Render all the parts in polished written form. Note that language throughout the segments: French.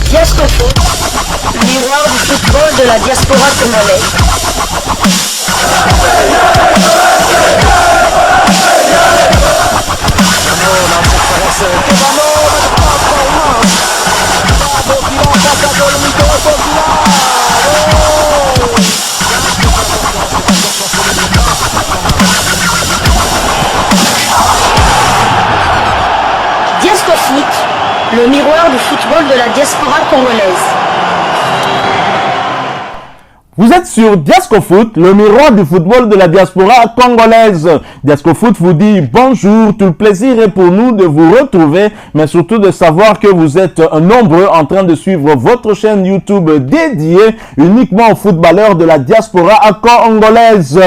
Diasco Foot, le miroir du football de la diaspora congolaise. Diasco Foot, le miroir du football de la diaspora congolaise. Vous êtes sur Diasco Foot, le miroir du football de la diaspora congolaise. Diasco Foot vous dit bonjour, tout le plaisir est pour nous de vous retrouver, mais surtout de savoir que vous êtes nombreux en train de suivre votre chaîne YouTube dédiée uniquement aux footballeurs de la diaspora congolaise.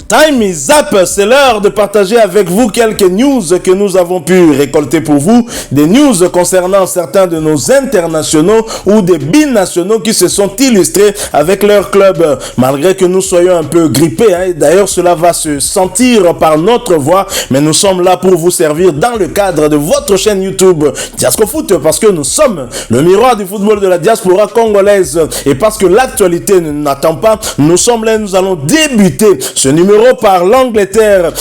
Time is up, c'est l'heure de partager avec vous quelques news que nous avons pu récolter pour vous, des news concernant certains de nos internationaux ou des binationaux qui se sont illustrés avec leur club, malgré que nous soyons un peu grippés, hein, d'ailleurs cela va se sentir par notre voix, mais nous sommes là pour vous servir dans le cadre de votre chaîne YouTube Diasco Foot, parce que nous sommes le miroir du football de la diaspora congolaise, et parce que l'actualité ne n'attend pas, nous sommes là, nous allons débuter ce numéro par l'Angleterre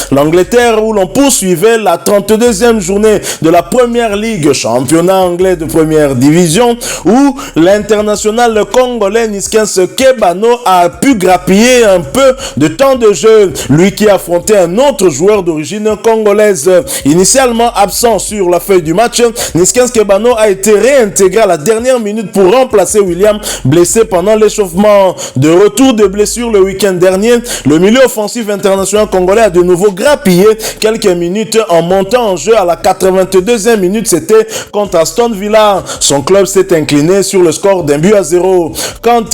où l'on poursuivait la 32e journée de la Première Ligue, championnat anglais de première division, où l'international congolais Niskens Kebano a pu grappiller un peu de temps de jeu, lui qui affrontait un autre joueur d'origine congolaise. Initialement absent sur la feuille du match, Niskens Kebano a été réintégré à la dernière minute pour remplacer William, blessé pendant l'échauffement. De retour de blessure le week-end dernier, le milieu offensif international congolais a de nouveau grappillé quelques minutes en montant en jeu à la 82e minute. C'était contre Aston Villa. Son club s'est incliné sur le score d'1-0. Quant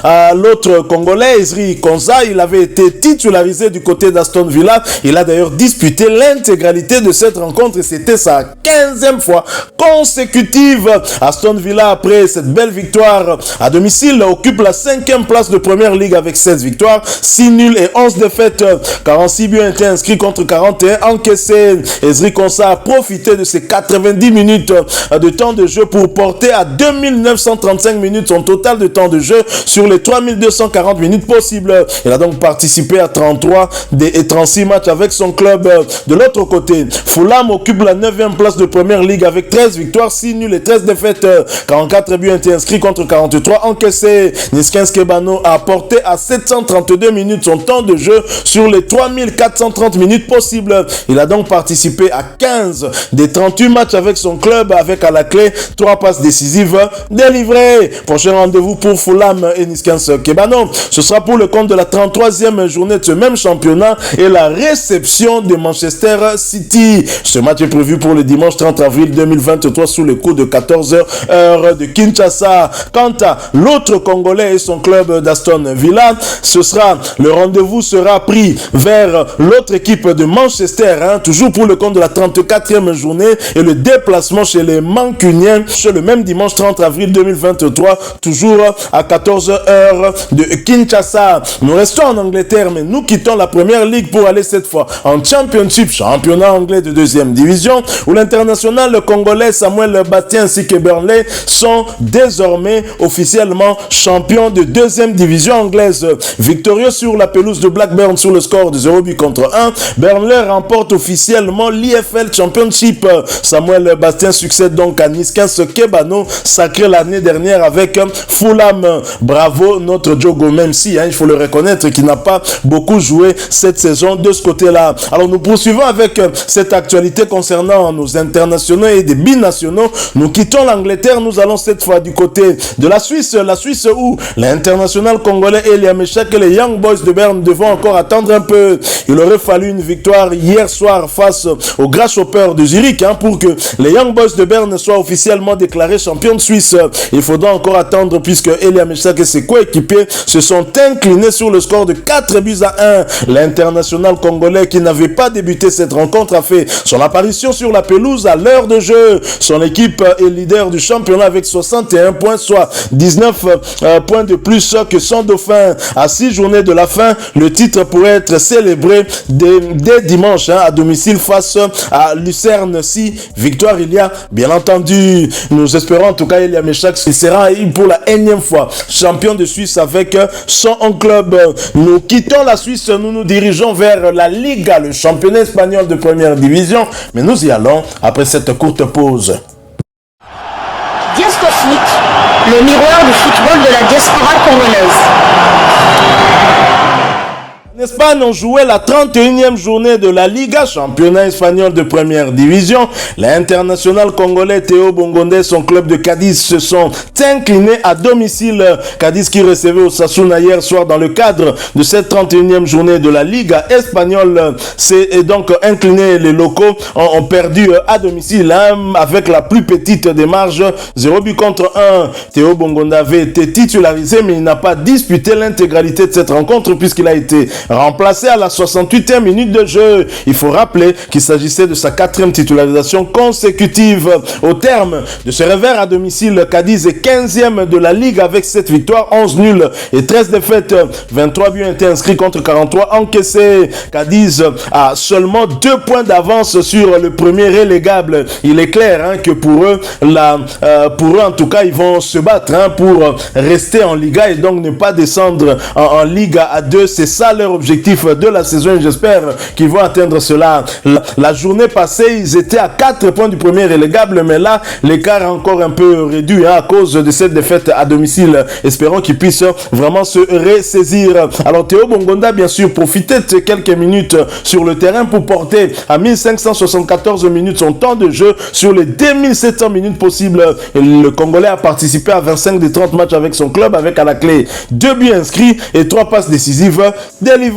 à l'autre congolais, Ezri Konza, il avait été titularisé du côté d'Aston Villa. Il a d'ailleurs disputé l'intégralité de cette rencontre et c'était sa 15e fois consécutive. Aston Villa, après cette belle victoire à domicile, occupe la 5e place de Première Ligue avec 16 victoires, 6 nuls et 11 défaites. 46 buts été inscrits contre 41 encaissés. Ezri Konsa a profité de ses 90 minutes de temps de jeu pour porter à 2935 minutes son total de temps de jeu sur les 3240 minutes possibles. Il a donc participé à 33 et 36 matchs avec son club. De l'autre côté, Fulham occupe la 9e place de Première Ligue avec 13 victoires, 6 nuls et 13 défaites. 44 buts été inscrits contre 43 encaissés. Niskens Kebano a porté à 732 minutes son temps de jeu sur les 3430 minutes possibles. Il a donc participé à 15 des 38 matchs avec son club, avec à la clé 3 passes décisives délivrées. Prochain rendez-vous pour Fulham et Niskens Kebano, ce sera pour le compte de la 33e journée de ce même championnat et la réception de Manchester City. Ce match est prévu pour le dimanche 30 avril 2023 sous le coup de 14h heure de Kinshasa. Quant à l'autre Congolais et son club d'Aston Villa, le rendez-vous sera pris vers l'autre équipe de Manchester, toujours pour le compte de la 34e journée et le déplacement chez les Mancuniens le même dimanche 30 avril 2023, toujours à 14h heure de Kinshasa. Nous restons en Angleterre, mais nous quittons la Première Ligue pour aller cette fois en Championship, championnat anglais de 2e division, où l'international congolais Samuel Bastien ainsi que Burnley sont désormais officiellement champions de 2e division anglaise. Victorieux sur la pelouse de Blackburn sur le score de 0-1, Burnley remporte officiellement l'IFL Championship. Samuel Bastien succède donc à Niskens Kebano, sacré l'année dernière avec Fulham. Bravo notre Diogo, même si il faut le reconnaître qu'il n'a pas beaucoup joué cette saison de ce côté-là. Alors nous poursuivons avec cette actualité concernant nos internationaux et des binationaux. Nous quittons l'Angleterre, nous allons cette fois du côté de la Suisse où l'international congolais Elia Meshak et les Young Boys de Berne devront encore attendre un peu. Il aurait fallu une victoire hier soir face aux Grasshoppers de Zurich pour que les Young Boys de Berne soient officiellement déclarés champions de Suisse. Il faudra encore attendre puisque Elia Meshak et ses coéquipiers se sont inclinés sur le score de 4-1. L'international congolais qui n'avait pas débuté cette rencontre a fait son apparition sur la pelouse à l'heure de jeu. Son équipe est leader du championnat avec 61 points, soit 19 points de plus que son dauphin. À 6 journées de la fin, le titre pourrait pourrait être célébré dès dimanche à domicile face à Lucerne. Si victoire il y a, bien entendu, nous espérons en tout cas Elia Meshak qui sera pour la énième fois champion de Suisse avec son club. Nous quittons la Suisse, nous nous dirigeons vers la Liga, le championnat espagnol de première division, mais nous y allons après cette courte pause. Diasco Foot, le miroir du football de la diaspora congolaise. En Espagne, on jouait la 31e journée de la Liga, championnat espagnol de première division. L'international congolais Théo Bongondé, son club de Cadiz, se sont inclinés à domicile. Cadiz qui recevait Osasuna hier soir dans le cadre de cette 31e journée de la Liga espagnole. C'est donc incliné. Les locaux ont perdu à domicile avec la plus petite des marges, 0 but contre 1. Théo Bongondé avait été titularisé, mais il n'a pas disputé l'intégralité de cette rencontre puisqu'il a été remplacé à la 68e minute de jeu. Il faut rappeler qu'il s'agissait de sa 4e titularisation consécutive. Au terme de ce revers à domicile, Cadiz est 15e de la Ligue avec 7 victoires, 11 nuls et 13 défaites. 23 buts été inscrits contre 43 encaissés. Cadiz a seulement 2 points d'avance sur le premier relégable. Il est clair que pour eux en tout cas, ils vont se battre pour rester en Liga et donc ne pas descendre en Liga à 2. C'est ça leur objectif de la saison et j'espère qu'ils vont atteindre cela. La journée passée, ils étaient à 4 points du premier relégable, mais là, l'écart est encore un peu réduit à cause de cette défaite à domicile. Espérons qu'ils puissent vraiment se ressaisir. Alors Théo Bongonda, bien sûr, profitez de quelques minutes sur le terrain pour porter à 1574 minutes son temps de jeu sur les 2700 minutes possibles. Le Congolais a participé à 25 des 30 matchs avec son club, avec à la clé 2 buts inscrits et 3 passes décisives délivrées.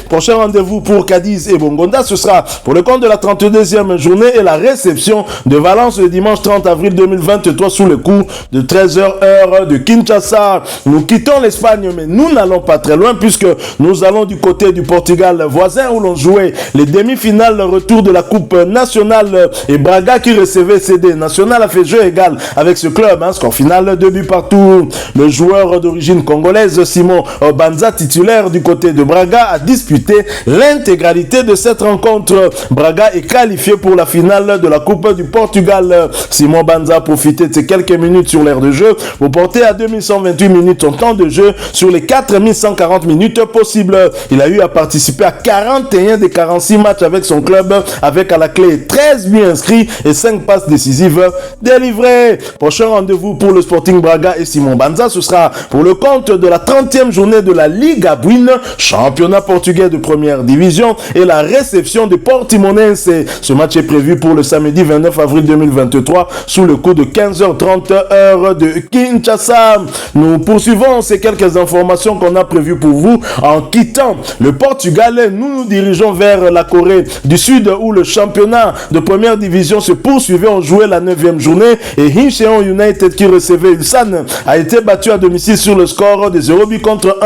Prochain rendez-vous pour Cadiz et Bongonda, ce sera pour le compte de la 32e journée et la réception de Valence le dimanche 30 avril 2023 sous le coup de 13h heure de Kinshasa. Nous quittons l'Espagne, mais nous n'allons pas très loin puisque nous allons du côté du Portugal voisin où l'on jouait les demi-finales retour de la Coupe nationale et Braga qui recevait CD National a fait jeu égal avec ce club. Score final 2 buts partout. Le joueur d'origine congolaise Simon Banza, titulaire du côté de Braga, a disputé l'intégralité de cette rencontre. Braga est qualifié pour la finale de la Coupe du Portugal. Simon Banza a profité de ces quelques minutes sur l'aire de jeu pour porter à 2128 minutes son temps de jeu sur les 4140 minutes possibles. Il a eu à participer à 41 des 46 matchs avec son club, avec à la clé 13 buts inscrits et 5 passes décisives délivrées. Prochain rendez-vous pour le Sporting Braga et Simon Banza, ce sera pour le compte de la 30e journée de la Liga Buin, championnat portugais de première division, et la réception de Portimonense. Ce match est prévu pour le samedi 29 avril 2023 sous le coup de 15h30 heure de Kinshasa. Nous poursuivons ces quelques informations qu'on a prévues pour vous en quittant le Portugal. Nous nous dirigeons vers la Corée du Sud où le championnat de première division se poursuivait. On jouait la 9e journée et Incheon United qui recevait Ulsan a été battu à domicile sur le score de 0 but contre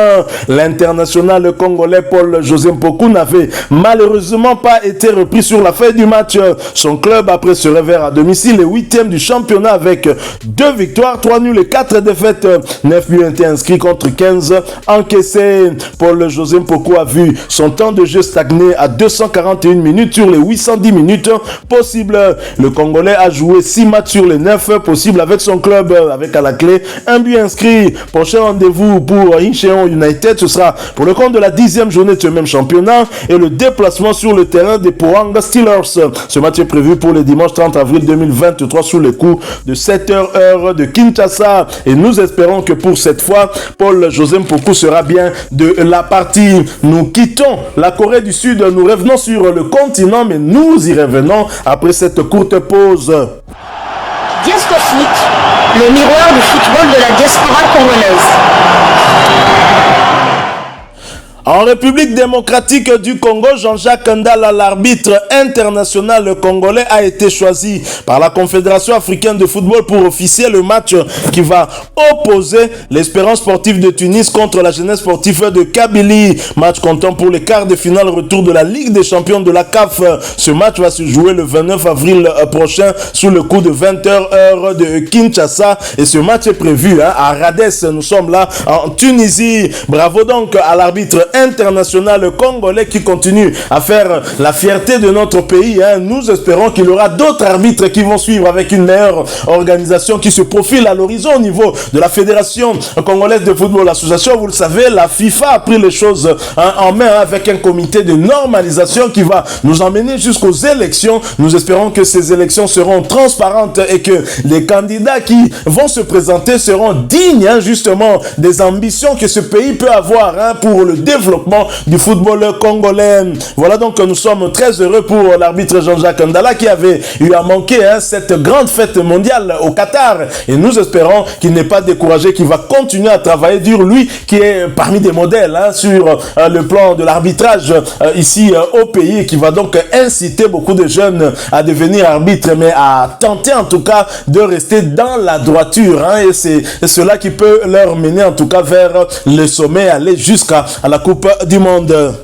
1. L'international congolais Paul José Mpoku n'avait malheureusement pas été repris sur la fin du match. Son club, après ce revers à domicile, est 8e du championnat avec 2 victoires, 3 nuls et 4 défaites. 9 buts été inscrits contre 15 encaissés. Paul José Mpoku a vu son temps de jeu stagner à 241 minutes sur les 810 minutes possibles. Le Congolais a joué 6 matchs sur les 9 possibles avec son club, avec à la clé un but inscrit. Prochain rendez-vous pour Incheon United, ce sera pour le compte de la 10e journée de ce même championnat et le déplacement sur le terrain des Pohang Steelers. Ce match est prévu pour le dimanche 30 avril 2023 sous le coup de 7h heure de Kinshasa et nous espérons que pour cette fois, Paul José Mpoku sera bien de la partie. Nous quittons la Corée du Sud, nous revenons sur le continent, mais nous y revenons après cette courte pause. Diasco Foot, le miroir du football de la diaspora congolaise. En République démocratique du Congo, Jean-Jacques Ndala, l'arbitre international congolais, a été choisi par la Confédération africaine de football pour officier le match qui va opposer l'Espérance sportive de Tunis contre la Jeunesse sportive de Kabylie. Match comptant pour les quarts de finale retour de la Ligue des champions de la CAF. Ce match va se jouer le 29 avril prochain sous le coup de 20h heure de Kinshasa. Et ce match est prévu à Radès. Nous sommes là en Tunisie. Bravo donc à l'arbitre international congolais qui continue à faire la fierté de notre pays. Nous espérons qu'il y aura d'autres arbitres qui vont suivre avec une meilleure organisation qui se profile à l'horizon au niveau de la Fédération congolaise de football association. Vous le savez, la FIFA a pris les choses en main avec un comité de normalisation qui va nous emmener jusqu'aux élections. Nous espérons que ces élections seront transparentes et que les candidats qui vont se présenter seront dignes justement des ambitions que ce pays peut avoir pour le développement du football congolais. Voilà donc nous sommes très heureux pour l'arbitre Jean-Jacques Ndala qui avait eu à manquer cette grande fête mondiale au Qatar, et nous espérons qu'il n'est pas découragé, qu'il va continuer à travailler dur, lui qui est parmi des modèles sur le plan de l'arbitrage ici au pays, et qui va donc inciter beaucoup de jeunes à devenir arbitres, mais à tenter en tout cas de rester dans la droiture, et c'est cela qui peut leur mener en tout cas vers le sommet, aller jusqu'à la Coupe du Monde.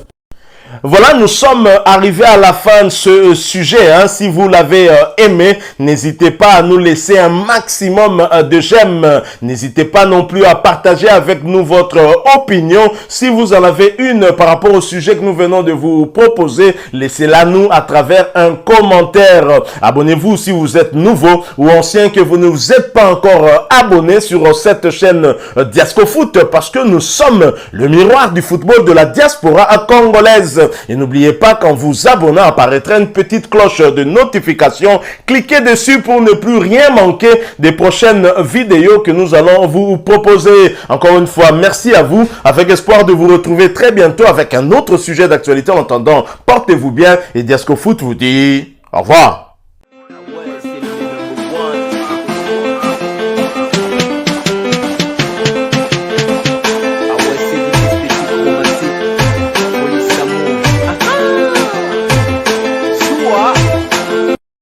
Voilà, nous sommes arrivés à la fin de ce sujet. Si vous l'avez aimé, n'hésitez pas à nous laisser un maximum de j'aime. N'hésitez pas non plus à partager avec nous votre opinion. Si vous en avez une par rapport au sujet que nous venons de vous proposer, laissez-la nous à travers un commentaire. Abonnez-vous si vous êtes nouveau ou ancien, que vous ne vous êtes pas encore abonné sur cette chaîne Diascofoot, parce que nous sommes le miroir du football de la diaspora congolaise. Et n'oubliez pas qu'en vous abonnant apparaîtra une petite cloche de notification. Cliquez dessus pour ne plus rien manquer des prochaines vidéos que nous allons vous proposer. Encore une fois, merci à vous, avec espoir de vous retrouver très bientôt avec un autre sujet d'actualité. En attendant, portez-vous bien et Diascofoot vous dit au revoir.